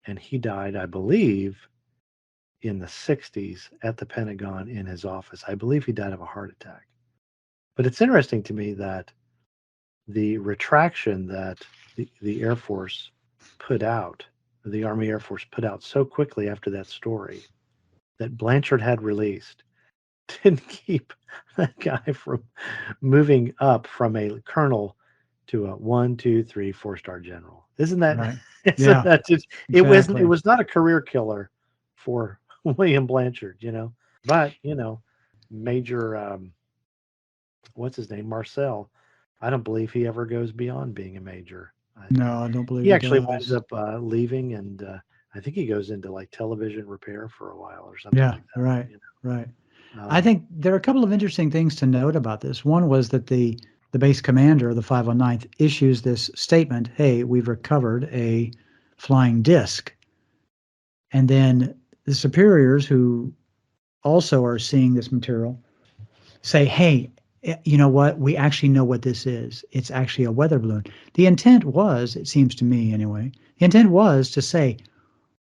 S1: and he died, I believe, in the 60s at the Pentagon in his office. I believe he died of a heart attack. But it's interesting to me that the retraction that the Air Force put out, the Army Air Force put out so quickly after that story that Blanchard had released, didn't keep that guy from moving up from a colonel to a 1, 2, 3, 4 star general. Isn't that?
S2: Right.
S1: Yeah.
S2: Exactly.
S1: It was not a career killer for William Blanchard, but Major, what's his name, Marcel. I don't believe he ever goes beyond being a major.
S2: No, I don't believe
S1: he actually winds up leaving, and I think he goes into like television repair for a while or something.
S2: Yeah,
S1: like that,
S2: right, right. I think there are a couple of interesting things to note about this. One was that the base commander of the 509th issues this statement, hey, we've recovered a flying disc. And then the superiors, who also are seeing this material, say, hey, you know what? We actually know what this is. It's actually a weather balloon. The intent was, it seems to me anyway, the intent was to say,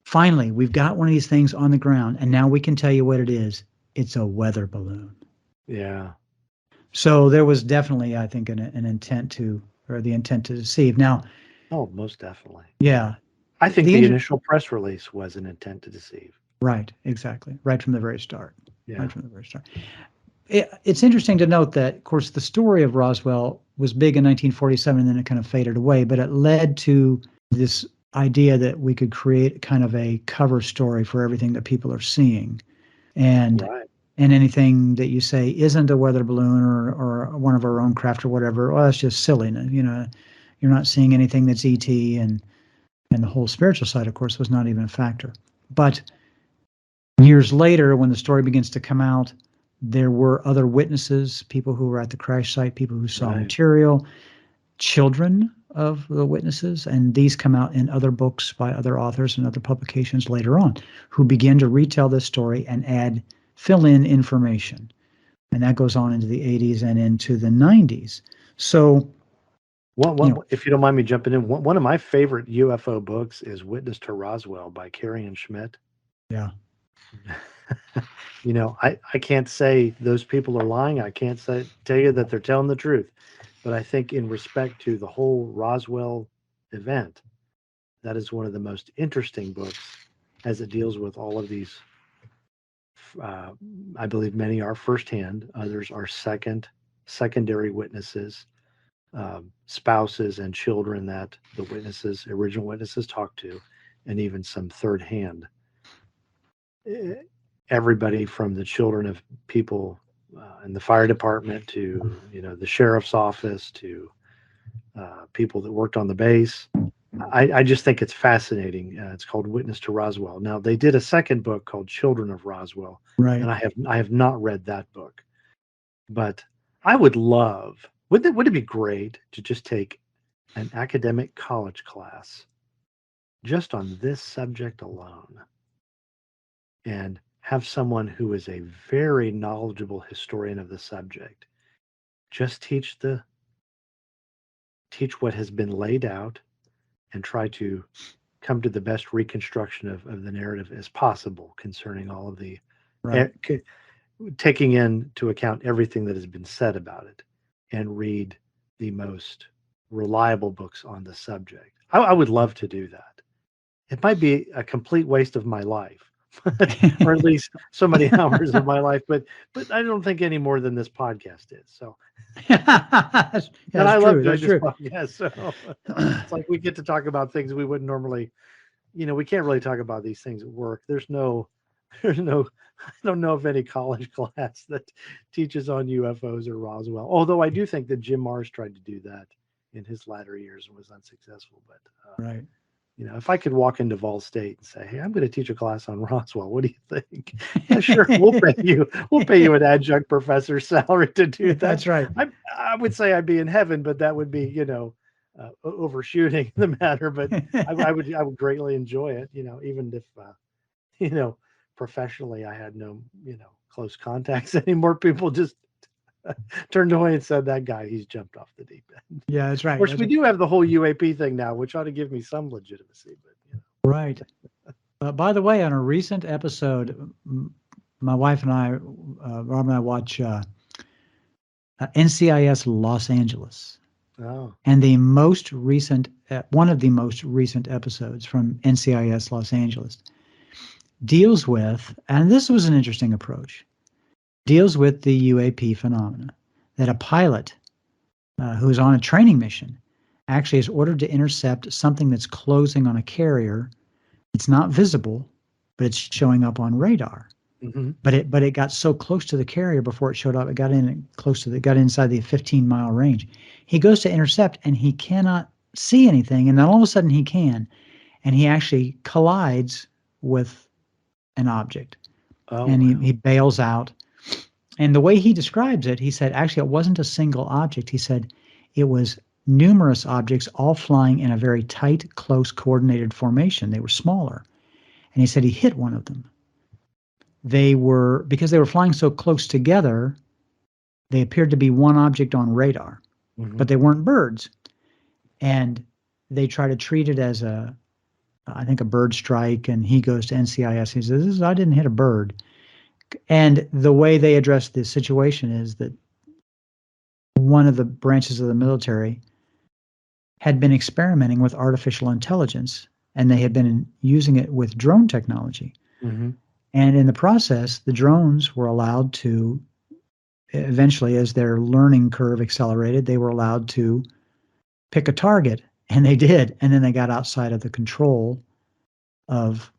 S2: finally, we've got one of these things on the ground, and now we can tell you what it is. It's a weather balloon.
S1: Yeah.
S2: So there was definitely, I think, an intent to, or the intent to deceive. Now,
S1: Oh, most definitely.
S2: yeah,
S1: I think
S2: the
S1: the
S2: inter-
S1: initial press release was an intent to deceive.
S2: right, exactly, right from the very start,
S1: Yeah.
S2: right from the very start. It's interesting to note that, of course, the story of Roswell was big in 1947, and then it kind of faded away. But it led to this idea that we could create kind of a cover story for everything that people are seeing, and
S1: Right.
S2: and anything that you say isn't a weather balloon or one of our own craft or whatever. Well, that's just silly. You're not seeing anything that's ET, and the whole spiritual side, of course, was not even a factor. But years later, when the story begins to come out, there were other witnesses, people who were at the crash site, people who saw
S1: Right.
S2: material, children of the witnesses, and these come out in other books by other authors and other publications later on, who begin to retell this story and fill in information. And that goes on into the 80s and into the 90s. So,
S1: If you don't mind me jumping in, one of my favorite UFO books is Witness to Roswell by Carrie and Schmidt.
S2: yeah,
S1: I can't say those people are lying. I can't tell you that they're telling the truth. But I think in respect to the whole Roswell event, that is one of the most interesting books as it deals with all of these. Uh, I believe many are firsthand, others are secondary witnesses, spouses and children that the original witnesses talked to, and even some third hand. Everybody from the children of people in the fire department to the sheriff's office to people that worked on the base. I just think it's fascinating. It's called Witness to Roswell. Now they did a second book called Children of Roswell,
S2: right.
S1: and I have not read that book, but I would love. Would it be great to just take an academic college class just on this subject alone, and have someone who is a very knowledgeable historian of the subject just teach what has been laid out and try to come to the best reconstruction of the narrative as possible concerning all of the
S2: Right.
S1: taking into account everything that has been said about it, and read the most reliable books on the subject. I would love to do that. It might be a complete waste of my life, or at least so many hours of my life, but I don't think any more than this podcast is. So, and
S2: That's
S1: I love
S2: true.
S1: doing
S2: That's
S1: this
S2: true.
S1: podcast. So it's like we get to talk about things we wouldn't normally. We can't really talk about these things at work. There's no. I don't know of any college class that teaches on UFOs or Roswell. Although I do think that Jim Marrs tried to do that in his latter years and was unsuccessful. But
S2: Right.
S1: if I could walk into Vol State and say, "Hey, I'm going to teach a class on Roswell. What do you think?" Yeah, sure. We'll pay you. We'll pay you an adjunct professor's salary to do that.
S2: That's right.
S1: I would say I'd be in heaven, but that would be overshooting the matter. But I would greatly enjoy it. Even if you know professionally I had no close contacts anymore. People just turned away and said, "That guy, he's jumped off the deep end."
S2: Yeah, that's
S1: Of
S2: right.
S1: course,
S2: That's
S1: we
S2: right.
S1: do have the whole UAP thing now, which ought to give me some legitimacy. But
S2: Right. By the way, on a recent episode, my wife and I, Rob and I, watch NCIS Los Angeles,
S1: oh,
S2: and one of the most recent episodes from NCIS Los Angeles deals with, and this was an interesting approach, deals with the UAP phenomena, that a pilot who is on a training mission actually is ordered to intercept something that's closing on a carrier. It's not visible, but it's showing up on radar.
S1: mm-hmm.
S2: But it got so close to the carrier before it showed up. It got inside the 15-mile range. He goes to intercept and he cannot see anything, and then all of a sudden he can, and he actually collides with an object,
S1: Oh,
S2: and
S1: wow.
S2: he bails out. And the way he describes it, he said actually it wasn't a single object. He said it was numerous objects all flying in a very tight, close, coordinated formation. They were smaller, and he said he hit one of them. Because they were flying so close together, they appeared to be one object on radar,
S1: Mm-hmm.
S2: but they weren't birds. And they try to treat it as I think, a bird strike. And he goes to NCIS. He says, I didn't hit a bird. And the way they address this situation is that one of the branches of the military had been experimenting with artificial intelligence, and they had been using it with drone technology.
S1: Mm-hmm.
S2: And in the process, the drones were allowed to, eventually, as their learning curve accelerated, they were allowed to pick a target, and they did. And then they got outside of the control of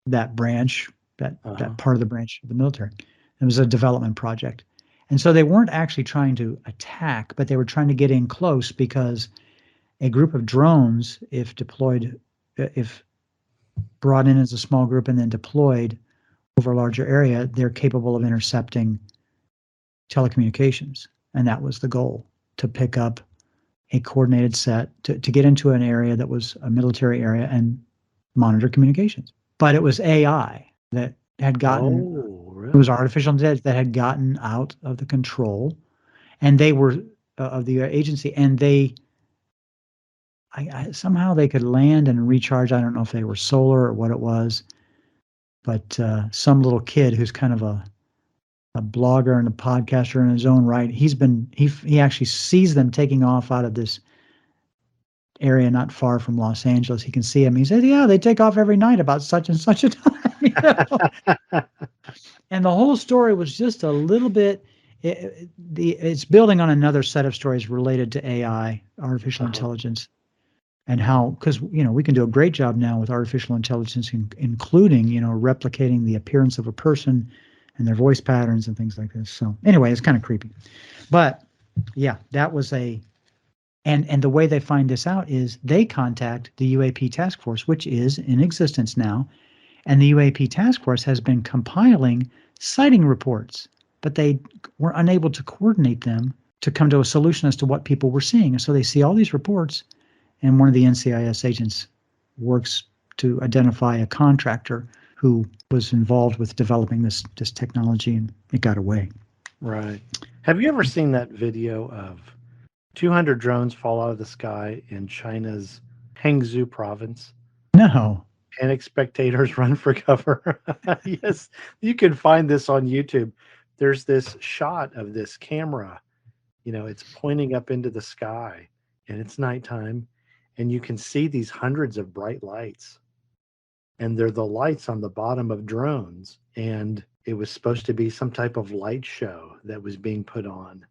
S2: that branch, that part of the branch of the military. It was a development project. And so they weren't actually trying to attack, but they were trying to get in close, because a group of drones, if deployed, if brought in as a small group and then deployed over a larger area, they're capable of intercepting telecommunications. And that was the goal, to pick up a coordinated set, to get into an area that was a military area and monitor communications. But it was AI that had gotten,
S1: really?
S2: It was artificial intelligence that had gotten out of the control, and they were of the agency, and they, somehow they could land and recharge. I don't know if they were solar or what it was, but some little kid who's kind of a blogger and a podcaster in his own right, he actually sees them taking off out of this area not far from Los Angeles. He can see them. He said, "Yeah, they take off every night about such and such a time." You know? And the whole story was just a little bit. It's building on another set of stories related to AI, artificial intelligence, and how, because we can do a great job now with artificial intelligence, including replicating the appearance of a person and their voice patterns and things like this. So anyway, it's kind of creepy, but yeah, that was and the way they find this out is they contact the UAP task force, which is in existence now, and the UAP task force has been compiling sighting reports, but they were unable to coordinate them to come to a solution as to what people were seeing. And so they see all these reports, and one of the NCIS agents works to identify a contractor who was involved with developing this technology, and it got away.
S1: Right. Have you ever seen that video of 200 drones fall out of the sky in China's Hangzhou province?
S2: No.
S1: Panic spectators run for cover. Yes, you can find this on YouTube. There's this shot of this camera. It's pointing up into the sky, and it's nighttime, and you can see these hundreds of bright lights. And they're the lights on the bottom of drones. And it was supposed to be some type of light show that was being put on,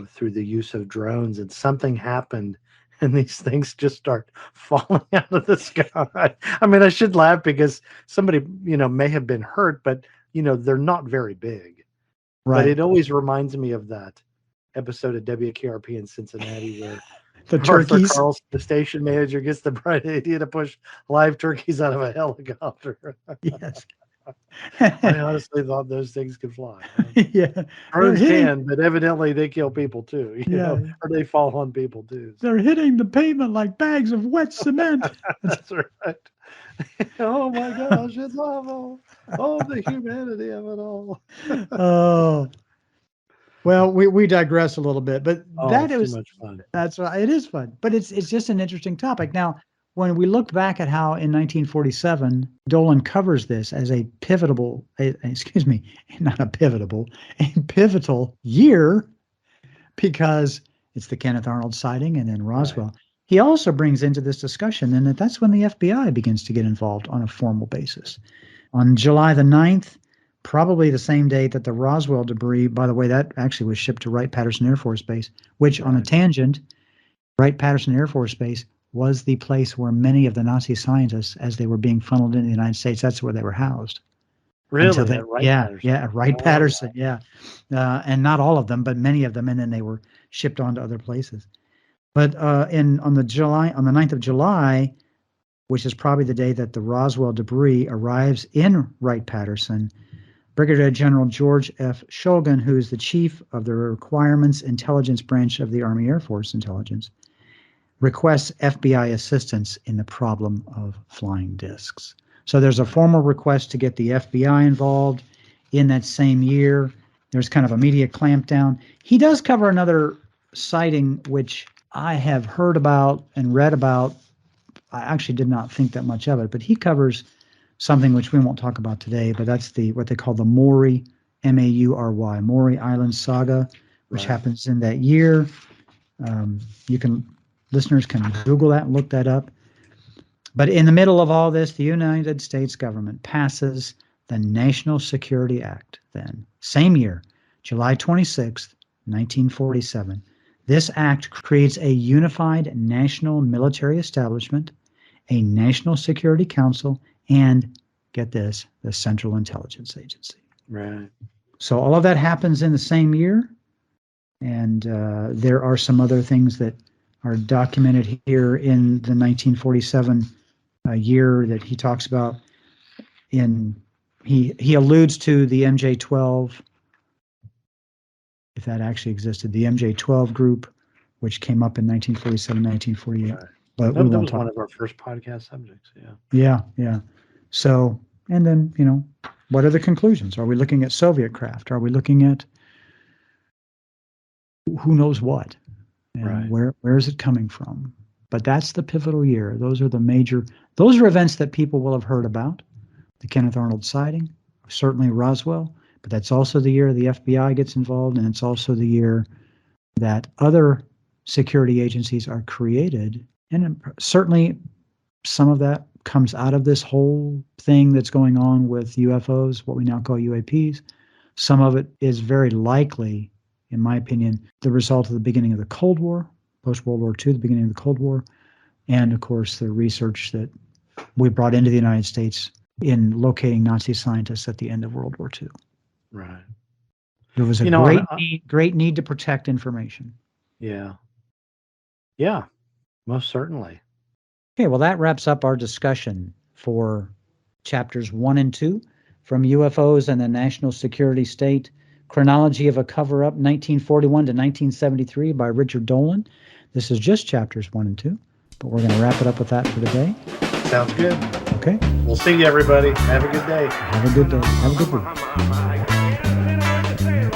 S1: through the use of drones. And something happened, and these things just start falling out of the sky. I mean, I should laugh because somebody, may have been hurt, but, they're not very big.
S2: Right.
S1: But it always reminds me of that episode of WKRP in Cincinnati where
S2: the
S1: Arthur
S2: turkeys.
S1: Carlson, the station manager, gets the bright idea to push live turkeys out of a helicopter.
S2: Yes.
S1: I honestly thought those things could fly.
S2: Yeah.
S1: Drones can, but evidently they kill people too, or they fall on people too.
S2: They're hitting the pavement like bags of wet cement.
S1: That's right. Oh my gosh, it's awful. Oh, the humanity of it all.
S2: Oh. Well, we digress a little bit, but that is
S1: too much fun.
S2: That's right. It is fun, but it's just an interesting topic. Now, when we looked back at how in 1947 Dolan covers this as a pivotal year, because it's the Kenneth Arnold sighting and then Roswell. Right. He also brings into this discussion then that's when the FBI begins to get involved on a formal basis. On July the 9th, probably the same day that the Roswell debris, by the way, that actually was shipped to Wright-Patterson Air Force Base, which on a tangent, Wright-Patterson Air Force Base was the place where many of the Nazi scientists, as they were being funneled into the United States, that's where they were housed.
S1: Really?
S2: Wright-Patterson, yeah. And not all of them, but many of them, and then they were shipped on to other places. But on the 9th of July, which is probably the day that the Roswell debris arrives in Wright-Patterson, Brigadier General George F. Shulgin, who is the chief of the Requirements Intelligence Branch of the Army Air Force Intelligence, requests FBI assistance in the problem of flying discs. So there's a formal request to get the FBI involved in that same year. There's kind of a media clampdown. He does cover another sighting, which I have heard about and read about. I actually did not think that much of it, but he covers something which we won't talk about today, but that's what they call the Maury, M-A-U-R-Y, Maury Island Saga, which
S1: Right.
S2: happens in that year. Listeners can Google that and look that up. But in the middle of all this, the United States government passes the National Security Act then, same year, July 26th, 1947. This act creates a unified national military establishment, a National Security Council, and, get this, the Central Intelligence Agency.
S1: Right.
S2: So all of that happens in the same year. And there are some other things that are documented here in the 1947 year that he talks about. He alludes to the MJ-12, if that actually existed, the MJ-12 group, which came up in 1947, 1948.
S1: Right.
S2: But
S1: That
S2: we won't
S1: was
S2: talk.
S1: one of our first podcast subjects. Yeah.
S2: Yeah. So, and then, what are the conclusions? Are we looking at Soviet craft? Are we looking at who knows what? And
S1: Right.
S2: where is it coming from? But that's the pivotal year. Those are events that people will have heard about. The Kenneth Arnold sighting, certainly Roswell, but that's also the year the FBI gets involved, and it's also the year that other security agencies are created. And certainly some of that comes out of this whole thing that's going on with UFOs, what we now call UAPs. Some of it is very likely, in my opinion, the result of the beginning of the Cold War, post-World War II, the beginning of the Cold War, and, of course, the research that we brought into the United States in locating Nazi scientists at the end of World War II.
S1: Right.
S2: There was a great need to protect information.
S1: Yeah. Yeah, most certainly.
S2: Okay, well, that wraps up our discussion for chapters 1 and 2 from UFOs and the National Security State, Chronology of a Cover-up, 1941 to 1973 by Richard Dolan. This is just chapters 1 and 2, but we're going to wrap it up with that for today.
S1: Sounds good.
S2: Okay.
S1: We'll see you, everybody. Have a good day.
S2: Have a good day. Have a good week.